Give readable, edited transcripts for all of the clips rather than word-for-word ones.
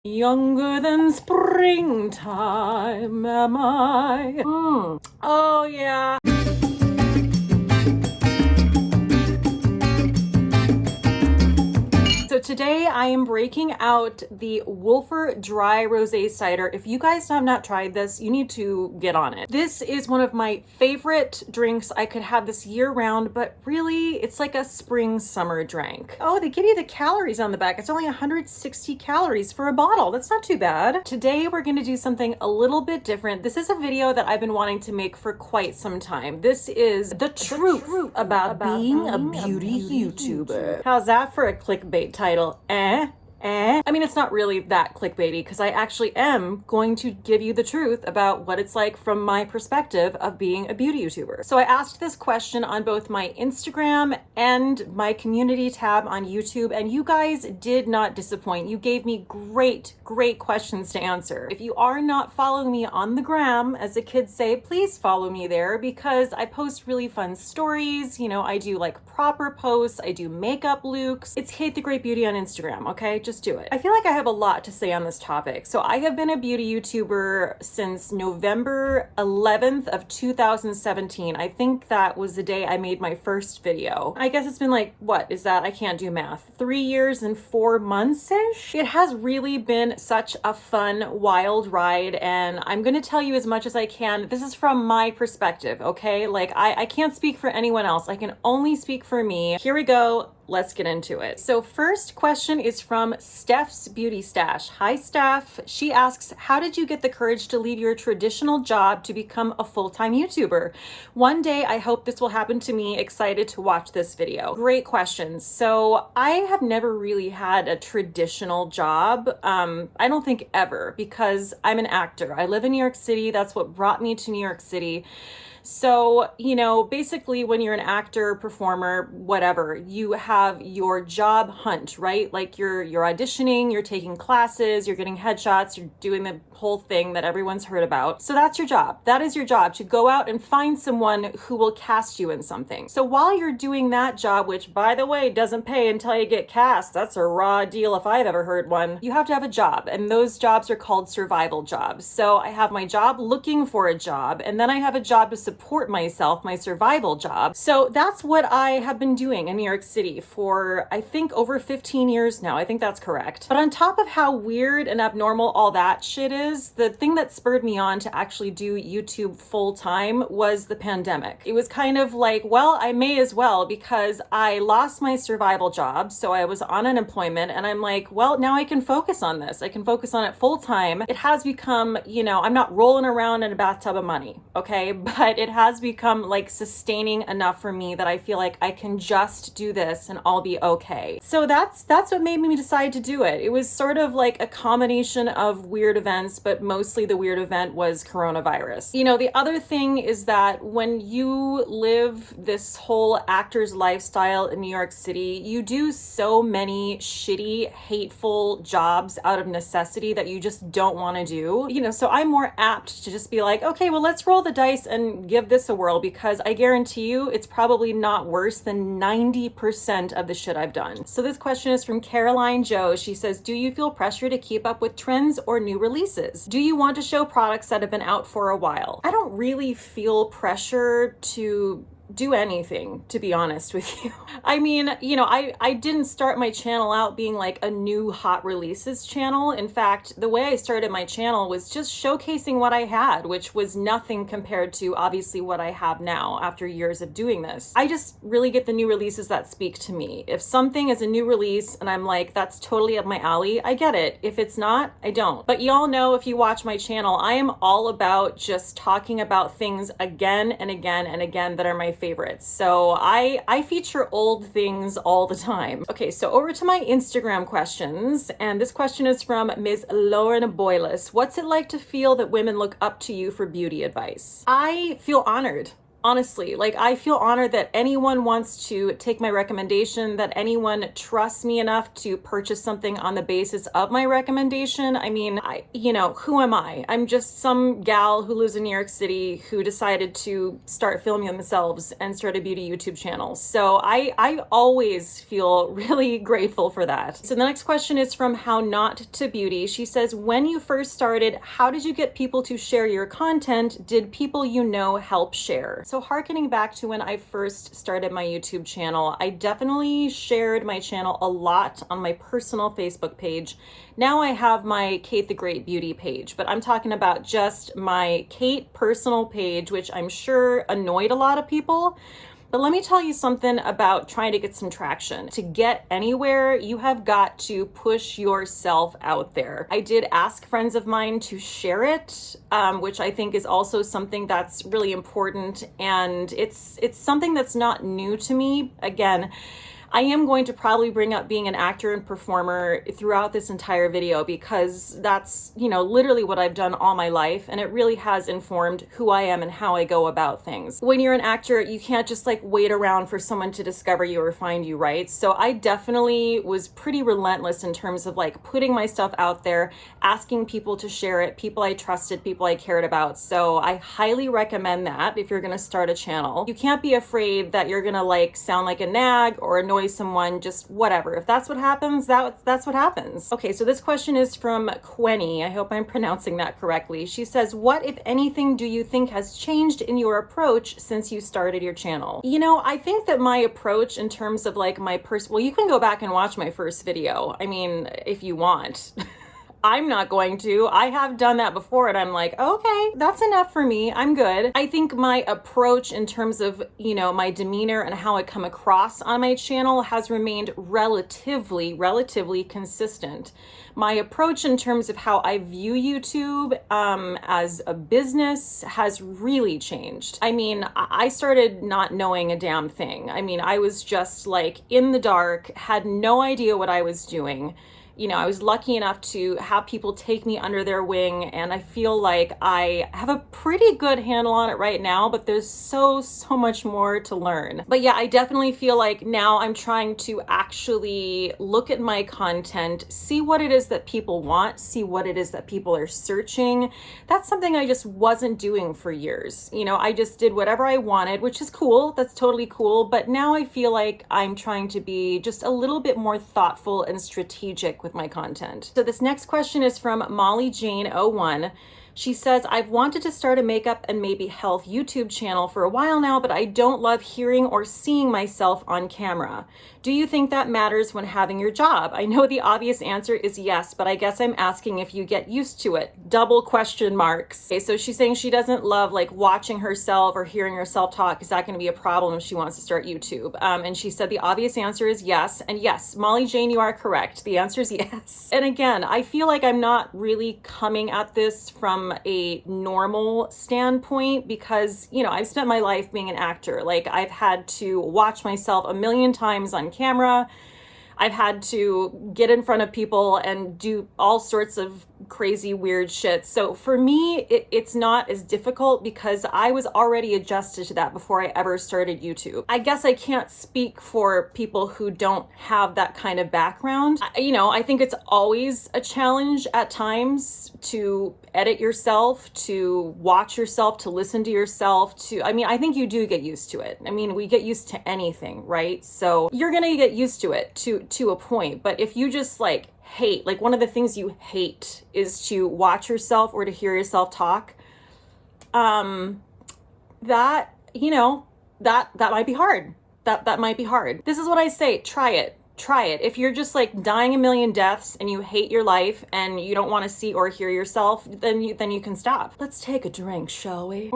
Younger than springtime am I. Oh yeah. So today I am breaking out the Rephr Dry Rosé Cider. If you guys have not tried this, you need to get on it. This is one of my favorite drinks. I could have this year round, but really it's like a spring summer drink. Oh, they give you the calories on the back. It's only 160 calories for a bottle. That's not too bad. Today we're gonna do something a little bit different. This is a video that I've been wanting to make for quite some time. This is the truth about being a beauty YouTuber. How's that for a clickbait title? I mean, it's not really that clickbaity because I actually am going to give you the truth about what it's like from my perspective of being a beauty YouTuber. So I asked this question on both my Instagram and my community tab on YouTube, and you guys did not disappoint. You gave me great questions to answer. If you are not following me on the gram, as the kids say, please follow me there because I post really fun stories. You know, I do like proper posts, I do makeup looks. It's Cate the Great Beauty on Instagram, okay? Just do it. I feel like I have a lot to say on this topic. So I have been a beauty YouTuber since November 11th of 2017. I think that was the day I made my first video. I guess it's been like, what is that? I can't do math. 3 years and 4 months-ish? It has really been such a fun, wild ride, and I'm gonna tell you as much as I can. This is from my perspective, okay? Like, I can't speak for anyone else. I can only speak for me. Here we go. Let's get into it. So first question is from Steph's Beauty Stash. Hi, Steph. She asks, how did you get the courage to leave your traditional job to become a full-time YouTuber? One day, I hope this will happen to me. Excited to watch this video. Great questions. So I have never really had a traditional job. I don't think ever, because I'm an actor. I live in New York City. That's what brought me to New York City. So, you know, basically when you're an actor, performer, whatever, you have your job hunt, right? Like you're auditioning, you're taking classes, you're getting headshots, you're doing the whole thing that everyone's heard about. So that's your job. That is your job, to go out and find someone who will cast you in something. So while you're doing that job, which by the way, doesn't pay until you get cast, that's a raw deal if I've ever heard one, you have to have a job. And those jobs are called survival jobs. So I have my job looking for a job, and then I have a job to support myself, my survival job. So that's what I have been doing in New York City for, I think, over 15 years now. I think that's correct. But on top of how weird and abnormal all that shit is, the thing that spurred me on to actually do YouTube full time was the pandemic. It was kind of like, well, I may as well, because I lost my survival job. So I was on unemployment, and I'm like, well, now I can focus on this. I can focus on it full time. It has become, you know, I'm not rolling around in a bathtub of money, okay? But it has become like sustaining enough for me that I feel like I can just do this and I'll be okay. So that's what made me decide to do it. It was sort of like a combination of weird events, but mostly the weird event was coronavirus. You know, the other thing is that when you live this whole actor's lifestyle in New York City, you do so many shitty, hateful jobs out of necessity that you just don't want to do. You know, so I'm more apt to just be like, okay, well, let's roll the dice and give this a whirl, because I guarantee you it's probably not worse than 90% of the shit I've done. So this question is from Caroline Joe. She says, do you feel pressure to keep up with trends or new releases? Do you want to show products that have been out for a while? I don't really feel pressure to do anything, to be honest with you. I mean, you know, I didn't start my channel out being like a new hot releases channel. In fact, the way I started my channel was just showcasing what I had, which was nothing compared to obviously what I have now after years of doing this. I just really get the new releases that speak to me. If something is a new release and I'm like, that's totally up my alley, I get it. If it's not, I don't. But y'all know, if you watch my channel, I am all about just talking about things again and again and again that are my favorites. So I feature old things all the time. Okay, so over to my Instagram questions. And this question is from Ms. Lauren Boyles. What's it like to feel that women look up to you for beauty advice? I feel honored. Honestly, like, I feel honored that anyone wants to take my recommendation, that anyone trusts me enough to purchase something on the basis of my recommendation. I mean, you know, who am I? I'm just some gal who lives in New York City who decided to start filming themselves and start a beauty YouTube channel. So I always feel really grateful for that. So the next question is from How Not to Beauty. She says, when you first started, how did you get people to share your content? Did people you know help share? So hearkening back to when I first started my YouTube channel, I definitely shared my channel a lot on my personal Facebook page. Now I have my Cate the Great Beauty page, but I'm talking about just my Cate personal page, which I'm sure annoyed a lot of people. But let me tell you something about trying to get some traction. To get anywhere, you have got to push yourself out there. I did ask friends of mine to share it, which I think is also something that's really important. And it's something that's not new to me. Again, I am going to probably bring up being an actor and performer throughout this entire video because that's, you know, literally what I've done all my life, and it really has informed who I am and how I go about things. When you're an actor, you can't just like wait around for someone to discover you or find you, right? So I definitely was pretty relentless in terms of like putting my stuff out there, asking people to share it, people I trusted, people I cared about. So I highly recommend that if you're gonna start a channel. You can't be afraid that you're gonna like sound like a nag or annoy someone, just whatever. If that's what happens, that's what happens. Okay, so this question is from Quenny. I hope I'm pronouncing that correctly. She says, what, if anything, do you think has changed in your approach since you started your channel? You know, I think that my approach in terms of like my well, you can go back and watch my first video. I mean, if you want. I'm not going to. I have done that before and I'm like, okay, that's enough for me. I'm good. I think my approach in terms of, you know, my demeanor and how I come across on my channel has remained relatively consistent. My approach in terms of how I view YouTube as a business has really changed. I mean, I started not knowing a damn thing. I mean, I was just like in the dark, had no idea what I was doing. You know, I was lucky enough to have people take me under their wing, and I feel like I have a pretty good handle on it right now, but there's so much more to learn. But yeah, I definitely feel like now I'm trying to actually look at my content, see what it is that people want, see what it is that people are searching. That's something I just wasn't doing for years. You know, I just did whatever I wanted, which is cool. That's totally cool. But now I feel like I'm trying to be just a little bit more thoughtful and strategic with my content. So this next question is from Molly Jane 01. She says, I've wanted to start a makeup and maybe health YouTube channel for a while now, but I don't love hearing or seeing myself on camera. Do you think that matters when having your job? I know the obvious answer is yes, but I guess I'm asking if you get used to it. Double question marks. Okay, so she's saying she doesn't love like watching herself or hearing herself talk. Is that going to be a problem if she wants to start YouTube? And she said the obvious answer is yes. And yes, Molly Jane, you are correct. The answer is yes. And again, I feel like I'm not really coming at this from a normal standpoint because, you know, I've spent my life being an actor. Like, I've had to watch myself a million times on camera. I've had to get in front of people and do all sorts of crazy, weird shit. So for me, it's not as difficult because I was already adjusted to that before I ever started YouTube. I guess I can't speak for people who don't have that kind of background. You know, I think it's always a challenge at times to edit yourself, to watch yourself, to listen to yourself, I mean, I think you do get used to it. I mean, we get used to anything, right? So you're gonna get used to it to a point. But if you just like hate, like one of the things you hate is to watch yourself or to hear yourself talk, that, you know, that might be hard. That might be hard. This is what I say, try it. Try it. If you're just like dying a million deaths and you hate your life and you don't want to see or hear yourself, then you can stop. Let's take a drink, shall we?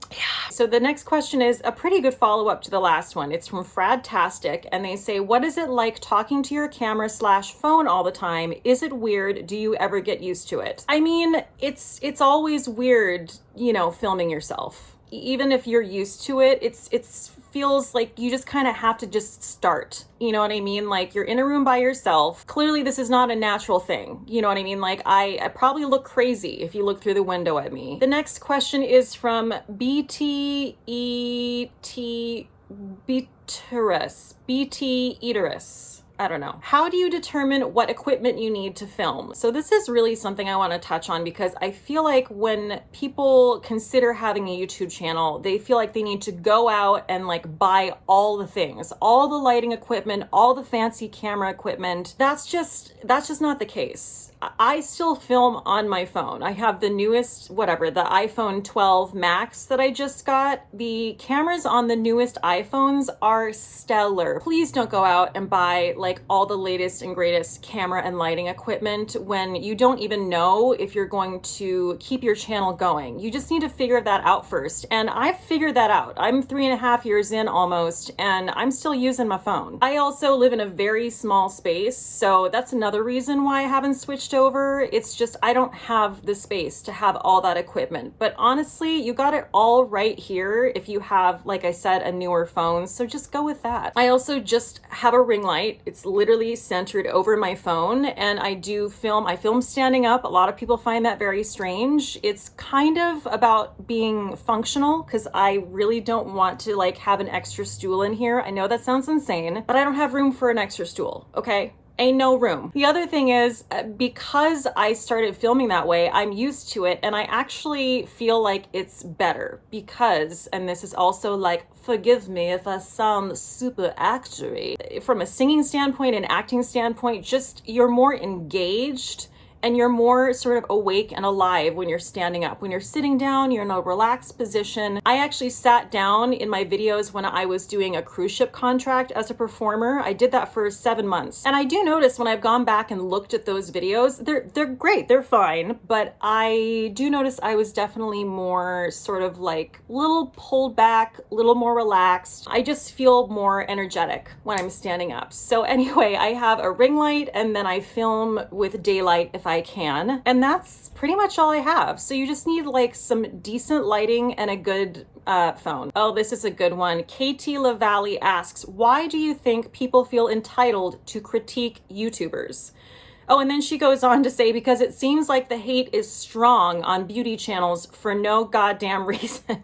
Yeah. So the next question is a pretty good follow-up to the last one. It's from Fradtastic, and they say, what is it like talking to your camera / phone all the time? Is it weird? Do you ever get used to it? I mean, it's always weird, you know, filming yourself. even if you're used to it, it's feels like you just kind of have to just start. You know what I mean? Like you're in a room by yourself. Clearly this is not a natural thing. You know what I mean? Like I probably look crazy if you look through the window at me. The next question is from BT Eaterus. I don't know. How do you determine what equipment you need to film? So this is really something I want to touch on because I feel like when people consider having a YouTube channel, they feel like they need to go out and like buy all the things, all the lighting equipment, all the fancy camera equipment. That's just not the case. I still film on my phone. I have the newest, whatever, the iPhone 12 Max that I just got. The cameras on the newest iPhones are stellar. Please don't go out and buy like all the latest and greatest camera and lighting equipment when you don't even know if you're going to keep your channel going. You just need to figure that out first. And I've figured that out. I'm 3.5 years in almost, and I'm still using my phone. I also live in a very small space, so that's another reason why I haven't switched over. It's just I don't have the space to have all that equipment. But honestly, you got it all right here if you have, like I said, a newer phone. So just go with that. I also just have a ring light. It's literally centered over my phone, and I film standing up. A lot of people find that very strange. It's kind of about being functional because I really don't want to like have an extra stool in here. I know that sounds insane, but I don't have room for an extra stool, okay? Ain't no room. The other thing is, because I started filming that way, I'm used to it, and I actually feel like it's better because, and this is also like, forgive me if I sound super actory, from a singing standpoint and acting standpoint, just you're more engaged and you're more sort of awake and alive when you're standing up. When you're sitting down, you're in a relaxed position. I actually sat down in my videos when I was doing a cruise ship contract as a performer. I did that for 7 months. And I do notice when I've gone back and looked at those videos, they're great, they're fine. But I do notice I was definitely more sort of like a little pulled back, a little more relaxed. I just feel more energetic when I'm standing up. So anyway, I have a ring light and then I film with daylight if I can. And that's pretty much all I have. So you just need like some decent lighting and a good phone. Oh, this is a good one. Cate LaValle asks, why do you think people feel entitled to critique YouTubers? Oh, and then she goes on to say, because it seems like the hate is strong on beauty channels for no goddamn reason.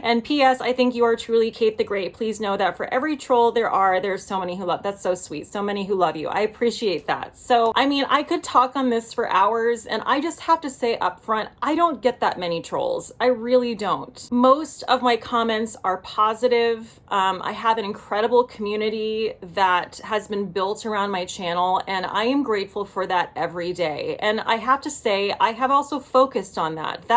And P.S. I think you are truly Cate the Great. Please know that for every troll there's so many who love. That's so sweet. So many who love you. I appreciate that. So, I mean, I could talk on this for hours, and I just have to say up front, I don't get that many trolls. I really don't. Most of my comments are positive. I have an incredible community that has been built around my channel, and I am grateful for that every day. And I have to say, I have also focused on that.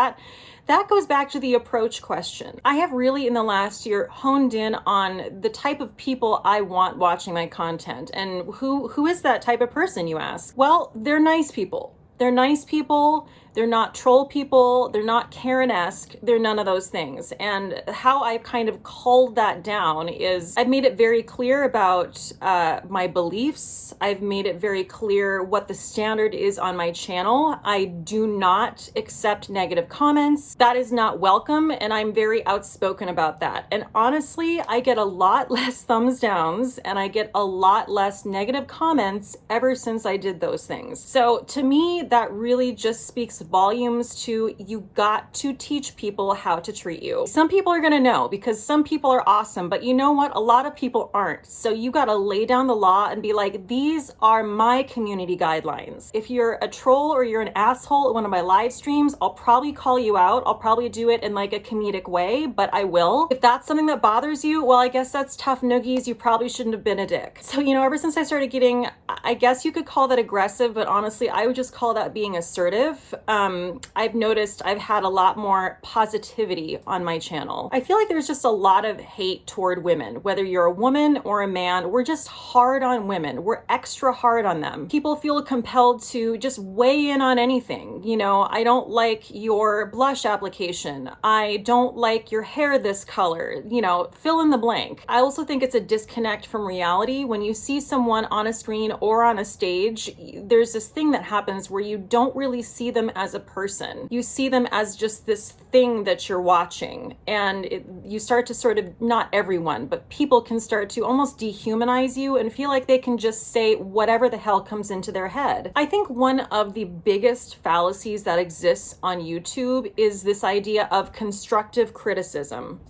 That goes back to the approach question. I have really in the last year honed in on the type of people I want watching my content. And who is that type of person, you ask? Well, they're nice people. They're nice people. They're not troll people. They're not Karen-esque. They're none of those things. And how I kind of culled that down is I've made it very clear about my beliefs. I've made it very clear what the standard is on my channel. I do not accept negative comments. That is not welcome. And I'm very outspoken about that. And honestly, I get a lot less thumbs downs and I get a lot less negative comments ever since I did those things. So to me, that really just speaks volumes to you got to teach people how to treat you. Some people are gonna know because some people are awesome, but you know what? A lot of people aren't. So you gotta lay down the law and be like, these are my community guidelines. If you're a troll or you're an asshole at one of my live streams, I'll probably call you out. I'll probably do it in like a comedic way, but I will. If that's something that bothers you, well, I guess that's tough noogies. You probably shouldn't have been a dick. So, you know, ever since I started getting, I guess you could call that aggressive, but honestly, I would just call that being assertive. I've noticed I've had a lot more positivity on my channel. I feel like there's just a lot of hate toward women, whether you're a woman or a man. We're just hard on women. We're extra hard on them. People feel compelled to just weigh in on anything. You know, I don't like your blush application. I don't like your hair this color, you know, fill in the blank. I also think it's a disconnect from reality. When you see someone on a screen or on a stage, there's this thing that happens where you don't really see them as a person. You see them as just this thing that you're watching, and you start to sort of, not everyone, but people can start to almost dehumanize you and feel like they can just say whatever the hell comes into their head. I think one of the biggest fallacies that exists on YouTube is this idea of constructive criticism.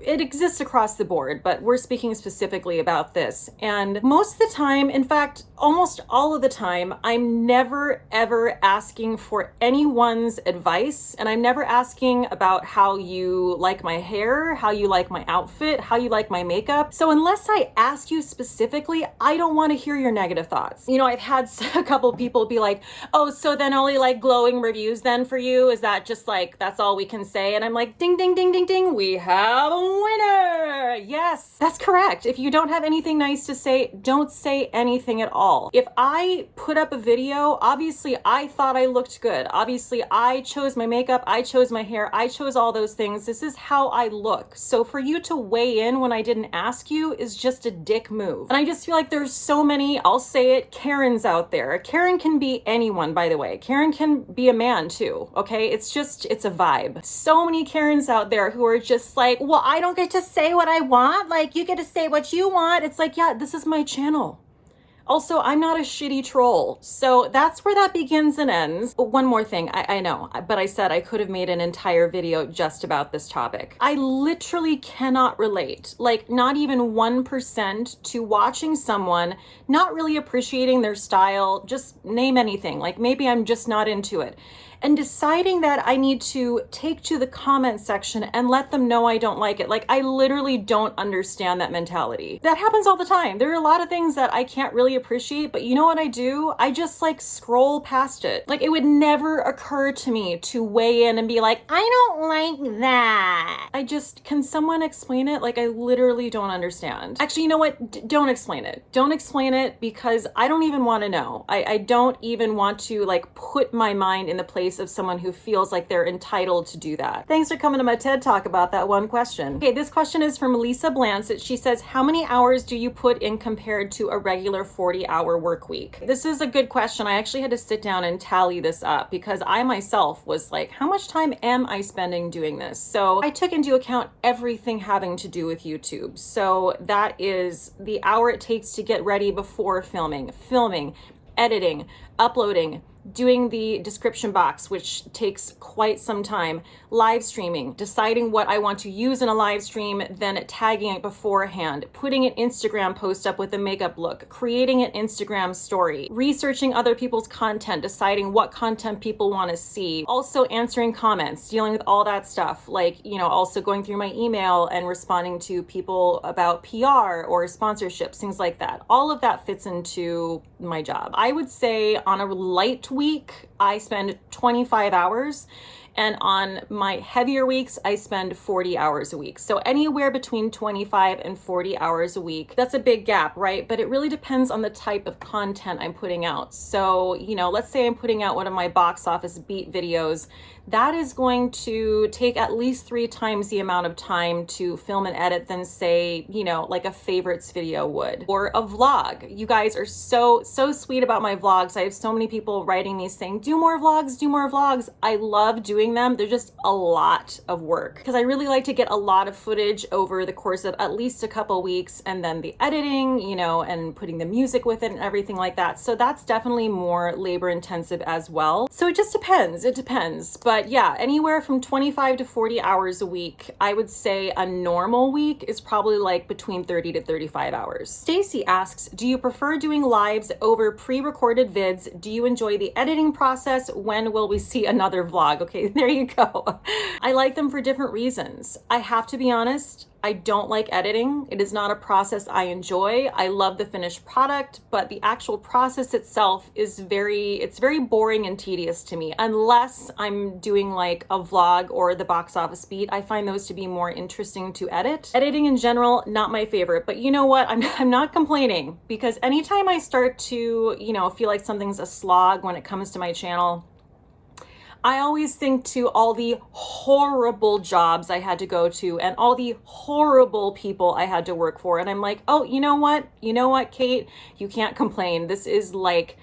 It exists across the board, but we're speaking specifically about this. And most of the time, in fact, almost all of the time, I'm never ever asking for anyone's advice. And I'm never asking about how you like my hair, how you like my outfit, how you like my makeup. So unless I ask you specifically, I don't want to hear your negative thoughts. You know, I've had a couple people be like, oh, so then only like glowing reviews then for you? Is that just like, that's all we can say? And I'm like, ding, ding, ding, ding, ding. We have a winner. Yes, that's correct. If you don't have anything nice to say, don't say anything at all. If I put up a video, obviously I thought I looked good. Obviously I chose my makeup, I chose my hair, I chose all those things. This is how I look. So for you to weigh in when I didn't ask you is just a dick move. And I just feel like there's so many, I'll say it, Karens out there. Karen can be anyone, by the way. Karen can be a man too, okay? It's a vibe. So many Karens out there who are just like, well, I don't get to say what I want. Like, you get to say what you want. It's like, yeah, this is my channel. Also, I'm not a shitty troll. So that's where that begins and ends. One more thing, I know, but I said I could have made an entire video just about this topic. I literally cannot relate, like not even 1%, to watching someone not really appreciating their style, just name anything. Like maybe I'm just not into it. And deciding that I need to take to the comment section and let them know I don't like it. Like, I literally don't understand that mentality. That happens all the time. There are a lot of things that I can't really appreciate, but you know what I do? I just like scroll past it. Like, it would never occur to me to weigh in and be like, I don't like that. Can someone explain it? Like, I literally don't understand. Actually, you know what? Don't explain it. Don't explain it, because I don't even want to know. I don't even want to like put my mind in the place of someone who feels like they're entitled to do that. Thanks for coming to my TED Talk about that one question. Okay, this question is from Lisa Blancett. She says, how many hours do you put in compared to a regular 40-hour work week? This is a good question. I actually had to sit down and tally this up because I myself was like, how much time am I spending doing this? So I took into account everything having to do with YouTube. So that is the hour it takes to get ready before filming, editing, uploading, doing the description box, which takes quite some time, live streaming, deciding what I want to use in a live stream, then tagging it beforehand, putting an Instagram post up with a makeup look, creating an Instagram story, researching other people's content, deciding what content people want to see, also answering comments, dealing with all that stuff, like, you know, also going through my email and responding to people about PR or sponsorships, things like that. All of that fits into my job. I would say on a light week, I spend 25 hours. And on my heavier weeks, I spend 40 hours a week. So anywhere between 25 and 40 hours a week. That's a big gap, right? But it really depends on the type of content I'm putting out. So, you know, let's say I'm putting out one of my box office beat videos. That is going to take at least 3 times the amount of time to film and edit than, say, you know, like a favorites video would, or a vlog. You guys are so sweet about my vlogs. I have so many people writing me saying, do more vlogs, do more vlogs. I love doing them. They're just a lot of work because I really like to get a lot of footage over the course of at least a couple weeks, and then the editing, you know, and putting the music with it and everything like that. So that's definitely more labor intensive as well. So it just depends. It depends. But yeah, anywhere from 25 to 40 hours a week. I would say a normal week is probably like between 30 to 35 hours. Stacy asks, do you prefer doing lives over pre-recorded vids? Do you enjoy the editing process? When will we see another vlog? Okay, there you go. I like them for different reasons. I have to be honest, I don't like editing. It is not a process I enjoy. I love the finished product, but the actual process itself is it's very boring and tedious to me. Unless I'm doing like a vlog or the box office beat, I find those to be more interesting to edit. Editing in general, not my favorite, but you know what? I'm not complaining, because anytime I start to, you know, feel like something's a slog when it comes to my channel, I always think to all the horrible jobs I had to go to and all the horrible people I had to work for. And I'm like, oh, you know what? You know what, Kate? You can't complain. This is like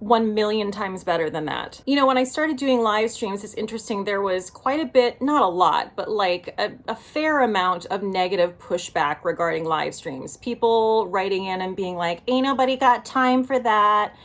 1 million times better than that. You know, when I started doing live streams, it's interesting, there was quite a bit, not a lot, but like a fair amount of negative pushback regarding live streams. People writing in and being like, ain't nobody got time for that.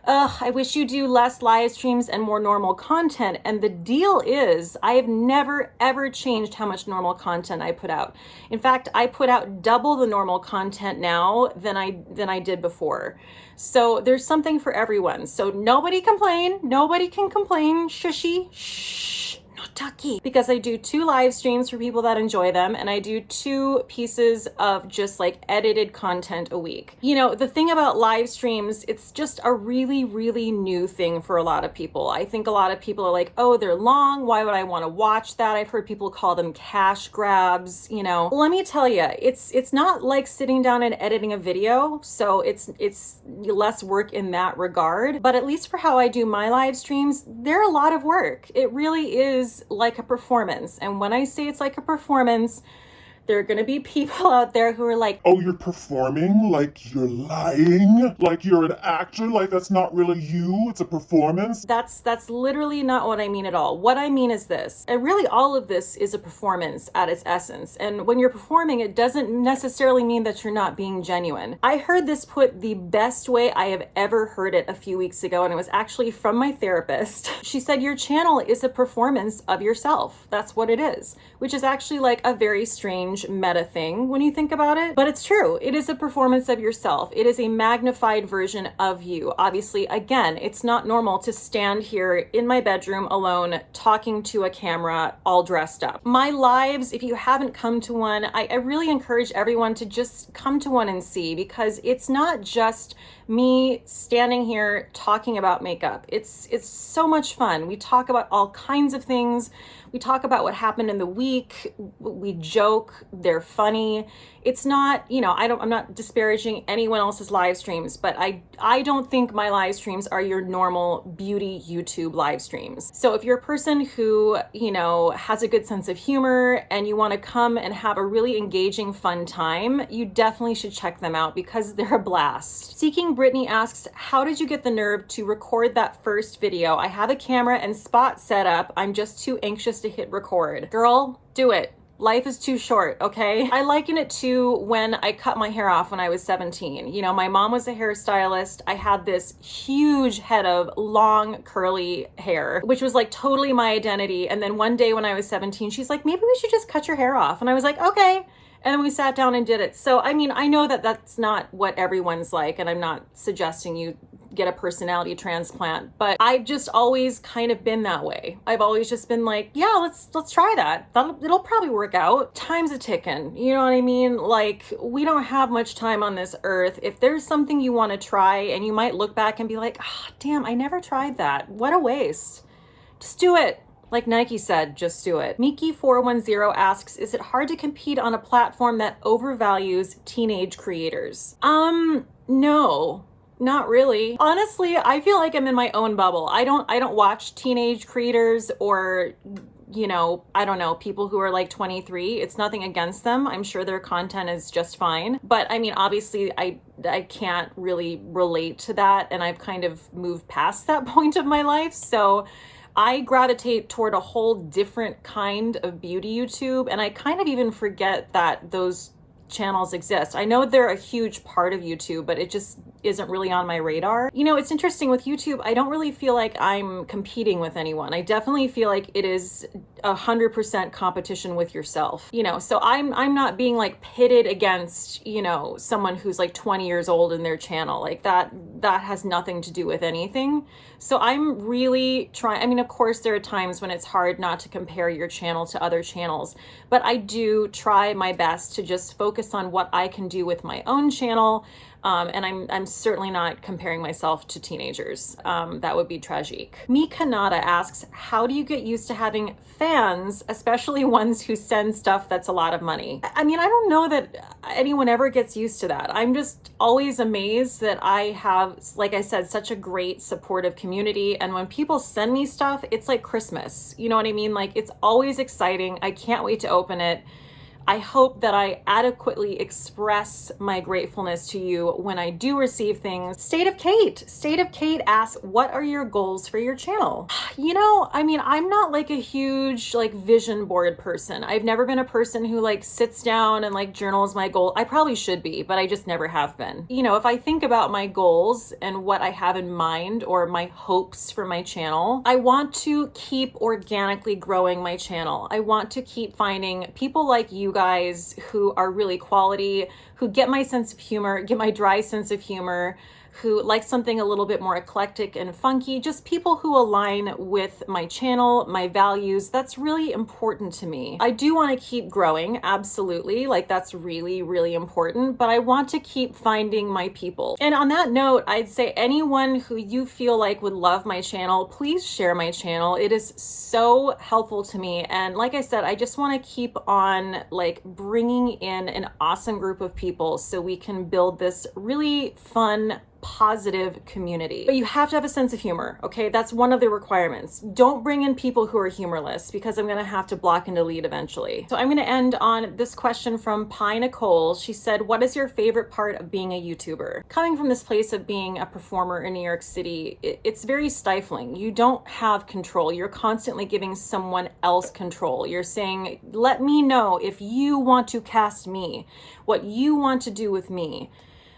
Ugh, I wish you do less live streams and more normal content. And the deal is, I have never ever changed how much normal content I put out. In fact, I put out double the normal content now than I did before. So there's something for everyone. So nobody complain. Nobody can complain. Shushy. Shh. Not talky. Because I do 2 live streams for people that enjoy them, and I do 2 pieces of just like edited content a week. You know, the thing about live streams, it's just a really, really new thing for a lot of people. I think a lot of people are like, oh, they're long. Why would I want to watch that? I've heard people call them cash grabs. You know, let me tell you, it's not like sitting down and editing a video. So it's less work in that regard. But at least for how I do my live streams, they're a lot of work. It really is like a performance. And when I say it's like a performance, there are going to be people out there who are like, oh, you're performing? Like you're lying? Like you're an actor? Like that's not really you? It's a performance? That's literally not what I mean at all. What I mean is this, and really all of this is a performance at its essence. And when you're performing, it doesn't necessarily mean that you're not being genuine. I heard this put the best way I have ever heard it a few weeks ago, and it was actually from my therapist. She said, your channel is a performance of yourself. That's what it is, which is actually like a very strange meta thing when you think about it, but it's true. It is a performance of yourself. It is a magnified version of you. Obviously, again, it's not normal to stand here in my bedroom alone talking to a camera all dressed up. My lives, if you haven't come to one, I really encourage everyone to just come to one and see, because it's not just me standing here talking about makeup. It's so much fun. We talk about all kinds of things. We talk about what happened in the week. We joke. They're funny. It's not, you know, I'm not disparaging anyone else's live streams, but I don't think my live streams are your normal beauty YouTube live streams. So if you're a person who, you know, has a good sense of humor and you want to come and have a really engaging, fun time, you definitely should check them out because they're a blast. Seeking Brittany asks, how did you get the nerve to record that first video? I have a camera and spot set up. I'm just too anxious to hit record. Girl, do it. Life is too short, okay? I liken it to when I cut my hair off when I was 17. You know, my mom was a hairstylist. I had this huge head of long curly hair, which was like totally my identity. And then one day when I was 17, she's like, maybe we should just cut your hair off. And I was like, okay. And then we sat down and did it. So, I mean, I know that that's not what everyone's like, and I'm not suggesting you get a personality transplant, but I've just always kind of been that way. I've always just been like, yeah, let's try that. It'll probably work out. Time's a ticking. You know what I mean? Like, we don't have much time on this earth. If there's something you want to try and you might look back and be like, ah, damn, I never tried that. What a waste. Just do it. Like Nike said, just do it. Miki410 asks, is it hard to compete on a platform that overvalues teenage creators? No, not really. Honestly, I feel like I'm in my own bubble. I don't watch teenage creators or, you know, I don't know, people who are like 23. It's nothing against them. I'm sure their content is just fine. But I mean, obviously I can't really relate to that, and I've kind of moved past that point of my life. So I gravitate toward a whole different kind of beauty YouTube, and I kind of even forget that those channels exist. I know they're a huge part of YouTube, but it just isn't really on my radar. You know, it's interesting with YouTube, I don't really feel like I'm competing with anyone. I definitely feel like it is 100% competition with yourself, you know, so I'm not being like pitted against, you know, someone who's like 20 years old in their channel. Like that has nothing to do with anything. So I'm really trying, I mean, of course there are times when it's hard not to compare your channel to other channels, but I do try my best to just focus on what I can do with my own channel. And I'm certainly not comparing myself to teenagers. That would be tragic. Mi Kanata asks, how do you get used to having fans, especially ones who send stuff that's a lot of money? I mean, I don't know that anyone ever gets used to that. I'm just always amazed that I have, like I said, such a great supportive community. And when people send me stuff, it's like Christmas. You know what I mean? Like, it's always exciting. I can't wait to open it. I hope that I adequately express my gratefulness to you when I do receive things. State of Cate asks, what are your goals for your channel? You know, I mean, I'm not like a huge like vision board person. I've never been a person who like sits down and like journals my goal. I probably should be, but I just never have been. You know, if I think about my goals and what I have in mind or my hopes for my channel, I want to keep organically growing my channel. I want to keep finding people like you guys who are really quality, who get my sense of humor, get my dry sense of humor, who like something a little bit more eclectic and funky, just people who align with my channel, my values. That's really important to me. I do want to keep growing, absolutely. Like that's really, really important, but I want to keep finding my people. And on that note, I'd say anyone who you feel like would love my channel, please share my channel. It is so helpful to me. And like I said, I just want to keep on like bringing in an awesome group of people so we can build this really fun, positive community. But you have to have a sense of humor, okay? That's one of the requirements. Don't bring in people who are humorless because I'm gonna have to block and delete eventually. So I'm gonna end on this question from Pie Nicole. She said, what is your favorite part of being a YouTuber? Coming from this place of being a performer in New York City, it's very stifling. You don't have control. You're constantly giving someone else control. You're saying, let me know if you want to cast me, what you want to do with me.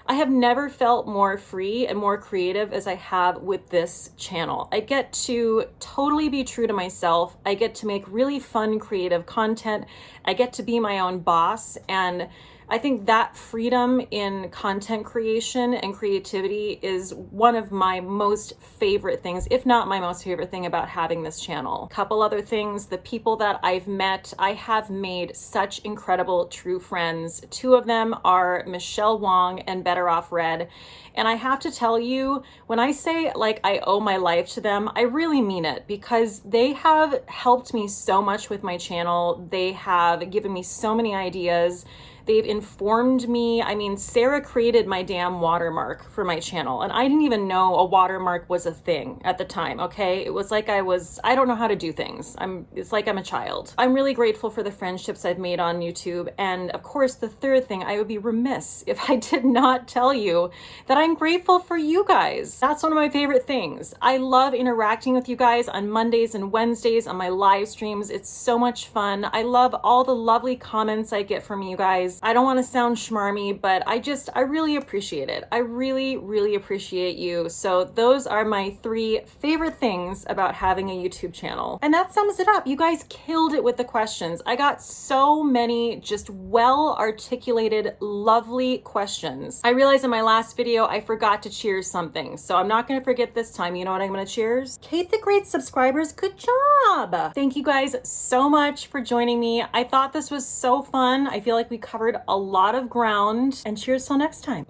I have never felt more free and more creative as I have with this channel. I get to totally be true to myself. I get to make really fun, creative content. I get to be my own boss. And I think that freedom in content creation and creativity is one of my most favorite things, if not my most favorite thing about having this channel. A couple other things, the people that I've met, I have made such incredible true friends. Two of them are Michelle Wong and Better Off Red. And I have to tell you, when I say like I owe my life to them, I really mean it because they have helped me so much with my channel. They have given me so many ideas. They've informed me. I mean, Sarah created my damn watermark for my channel, and I didn't even know a watermark was a thing at the time, okay? It was like I don't know how to do things. It's like I'm a child. I'm really grateful for the friendships I've made on YouTube. And of course, the third thing, I would be remiss if I did not tell you that I'm grateful for you guys. That's one of my favorite things. I love interacting with you guys on Mondays and Wednesdays on my live streams. It's so much fun. I love all the lovely comments I get from you guys. I don't want to sound schmarmy, but I really appreciate it. I really, really appreciate you. So those are my 3 favorite things about having a YouTube channel. And that sums it up. You guys killed it with the questions. I got so many just well-articulated, lovely questions. I realized in my last video, I forgot to cheers something. So I'm not going to forget this time. You know what I'm going to cheers? Cate the Great subscribers, good job. Thank you guys so much for joining me. I thought this was so fun. I feel like we covered a lot of ground, and cheers till next time.